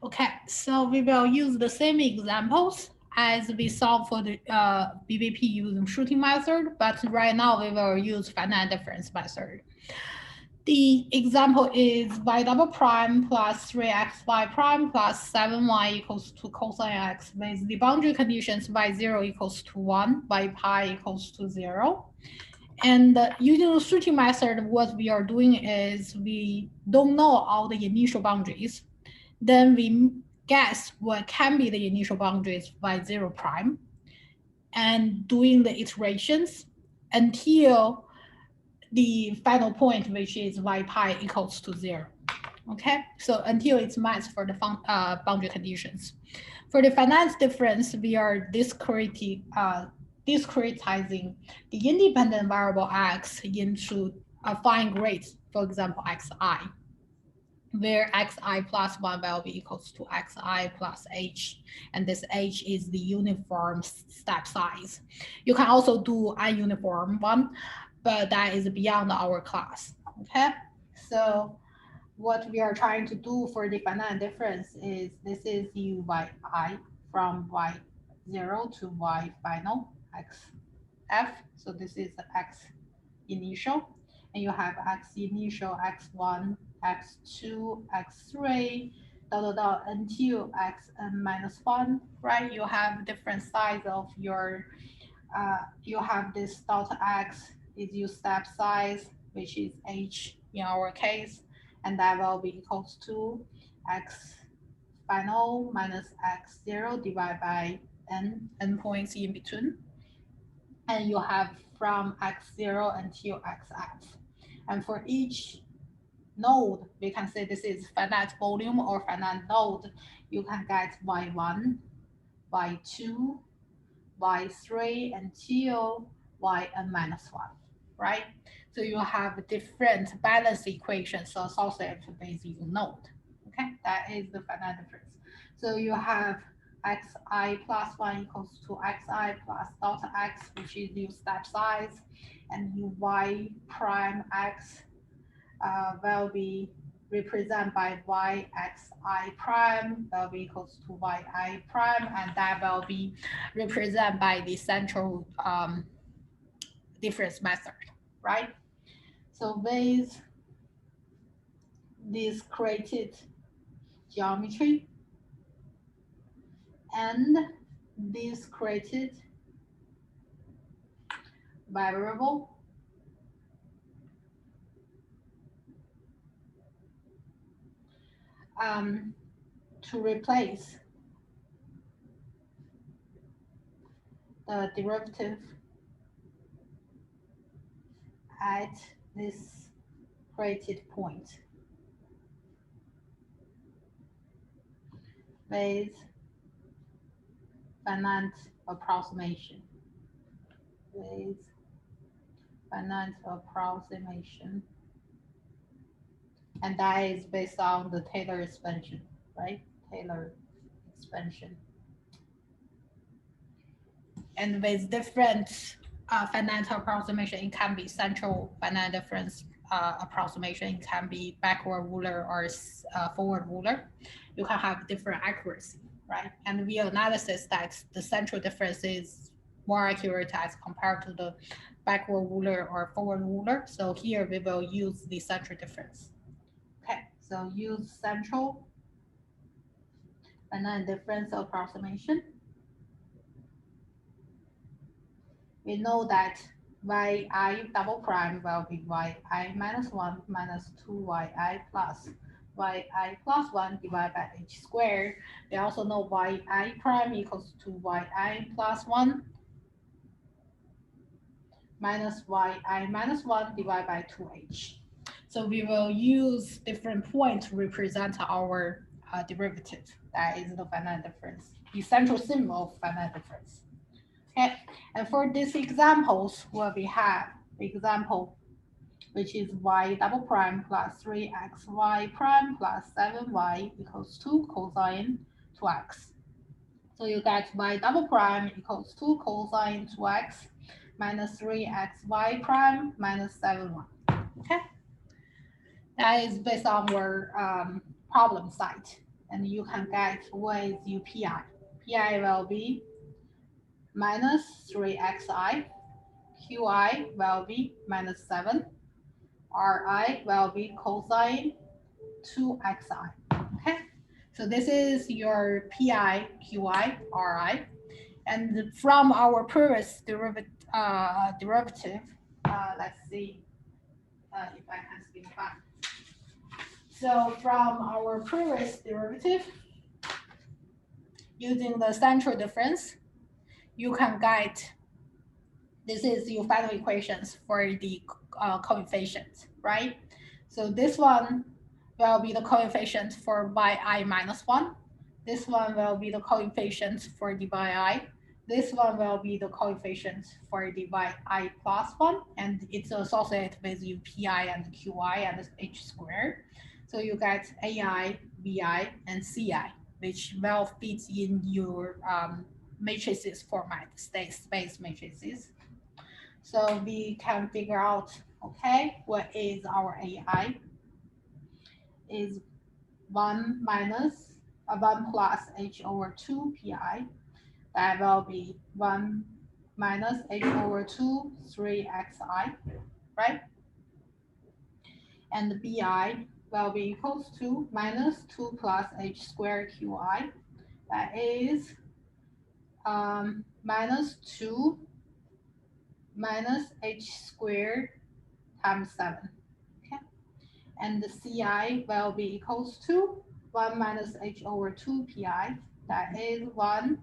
Okay, so we will use the same examples as we solved for the BVP using shooting method, but right now we will use finite difference method. The example is y double prime plus 3xy prime plus 7y equals to cosine x with the boundary conditions y0 equals to 1, y pi equals to 0. And using the switching method, what we are doing is we don't know all the initial boundaries. Then we guess what can be the initial boundaries y0 prime and doing the iterations until the final point, which is y pi equals to 0. Okay, so until it's matched for the boundary conditions. For the finite difference, we are discretizing the independent variable x into a fine grid, for example, xi, where xi plus 1 will be equals to xi plus h, and this h is the uniform step size. You can also do ununiform one, but that is beyond our class. Okay, so what we are trying to do for the finite difference is this is uyi from y0 to y final xf. So this is the x initial, and you have x initial, x1, x2, x3, until xn minus 1, right? You have different size of your, you have this dot x is your step size, which is h in our case, and that will be equals to x final minus x0 divided by n points in between, and you have from x0 until xf. And for each node, we can say this is finite volume or finite node. You can get y1, y2, y3 until yn minus 1, right? So you have different balance equations associated with your node. Okay, that is the finite difference. So you have xi plus 1 equals to xi plus dot x, which is your step size, and your y prime x will be represented by yxi prime will be equals to yi prime, and that will be represented by the central difference method, right? So with this created geometry and this created variable, to replace the derivative at this created point with finite approximation, with finite approximation, and that is based on the Taylor expansion, right? Taylor expansion. And with different finite approximation, it can be central finite difference approximation, it can be backward ruler or forward ruler. You can have different accuracy, right? And via analysis, that the central difference is more accurate as compared to the backward ruler or forward ruler. So here we will use the central difference. Okay, so use central finite difference approximation. We know that yi double prime will be yi minus 1 minus 2yi plus yi plus 1 divided by h squared. We also know yi prime equals to yi plus 1 minus yi minus 1 divided by 2h. So we will use different points to represent our derivative. That is the finite difference, the central symbol of finite difference. Okay, and for these examples, what we have, example, which is y double prime plus 3xy prime plus 7y equals 2 cosine 2x. So you get y double prime equals 2 cosine 2x minus 3xy prime minus 7y. Okay, that is based on our problem site. and you can get what is your PI. PI will be minus 3xi, QI will be minus 7, RI will be cosine 2xi. Okay, so this is your PI, QI, RI. And from our previous derivative, let's see if I can speak back. So from our previous derivative, using the central difference, you can get, this is your final equations for the coefficients, right? So this one will be the coefficient for yi minus 1. This one will be the coefficient for the yi. This one will be the coefficient for the yi plus 1, and it's associated with your pi and qi and h squared. So you get ai, bi, and ci, which will fit in your matrices format, state space matrices. So we can figure out, okay, what is our AI? Is 1 minus 1 plus h over 2 pi. That will be 1 minus h over 2, 3xi, right? And the bi will be equals to minus 2 plus h squared qi. That is minus 2 minus h squared times 7. Okay, and the ci will be equals to 1 minus h over 2 pi. That is 1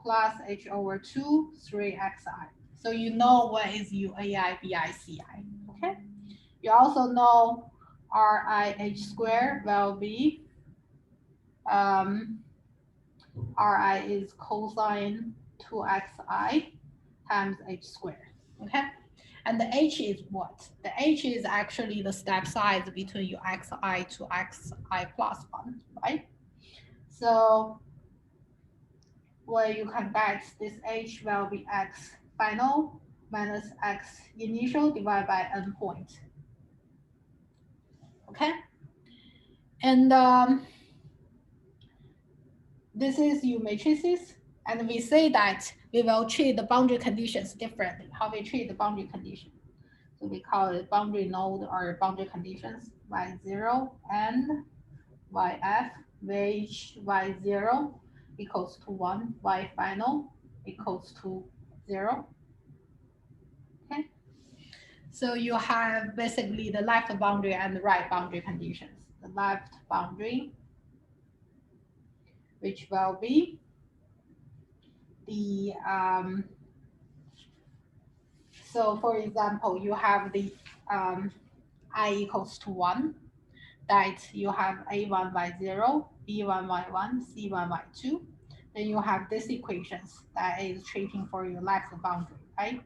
plus h over 2, 3xi. So you know what is your ai, bi, ci. Okay, you also know rih squared will be ri is cosine 2xi times h squared. Okay, and the h is what? The h is actually the step size between your xi to xi plus 1, right? So what you can get, this h will be x final minus x initial divided by n point. Okay, and this is your matrices, and we say that we will treat the boundary conditions differently. How we treat the boundary condition? So we call it boundary node or boundary conditions, y0 and yf, which y0 equals to 1, y final equals to 0. Okay, so you have basically the left boundary and the right boundary conditions. The left boundary, which will be the so for example, you have the I equals to 1, that you have a1 y0, b1 y1, c1 y2. Then you have this equations that is treating for your left boundary, right?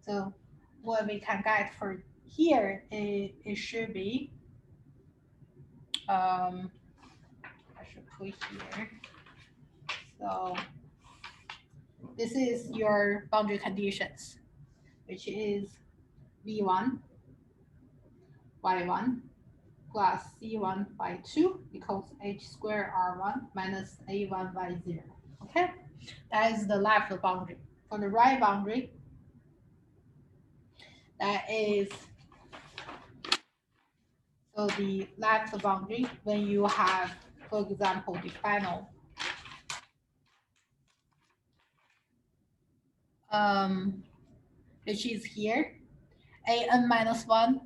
So what we can get for here, it should be, I should put here. So this is your boundary conditions, which is v1 y1 plus c1 y2 equals h squared r1 minus a1 y0. Okay, that is the left boundary. For the right boundary, that is, so the left boundary, when you have, for example, the final which is here, an minus 1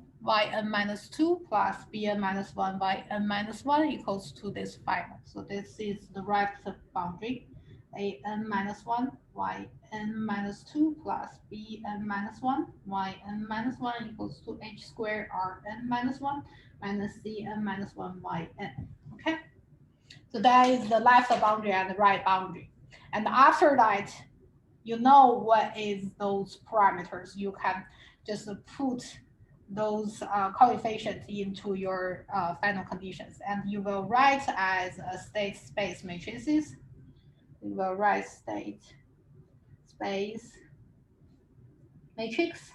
yn minus 2 plus bn minus 1 yn minus 1 equals to this final. So this is the right boundary, an minus 1 yn minus 2 plus bn minus 1 yn minus 1 equals to h squared rn minus 1 minus cn minus 1 yn. Okay, so that is the left boundary and the right boundary. And after that, you know what is those parameters. You can just put those coefficients into your final conditions, and you will write as a state space matrices. We will write state space matrix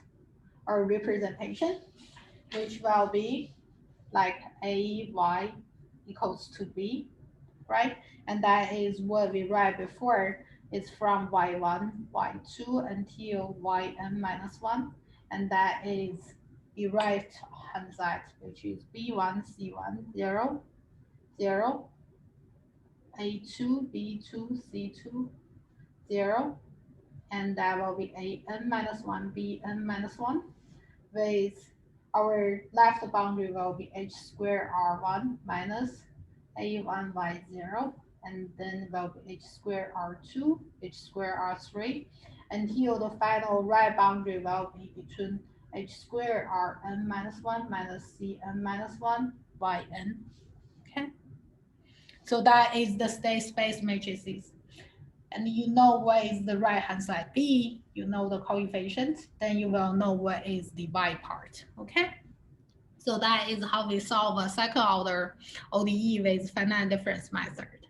or representation, which will be like a y equals to b, right? And that is what we write before. It's from y1, y2 until yn minus 1. And that is the right hand side, which is b1, c1, 0, 0, a2, b2, c2, 0. And that will be an minus 1, bn minus 1, with our left boundary will be h squared r1 minus a1 y0, and then will be h squared r2, h squared r3, until the final right boundary will be between h squared rn minus 1 minus cn minus 1 yn. Okay, so that is the state space matrices. And you know what is the right hand side B, you know the coefficients, then you will know what is the Y part. Okay, so that is how we solve a second order ODE with finite difference method.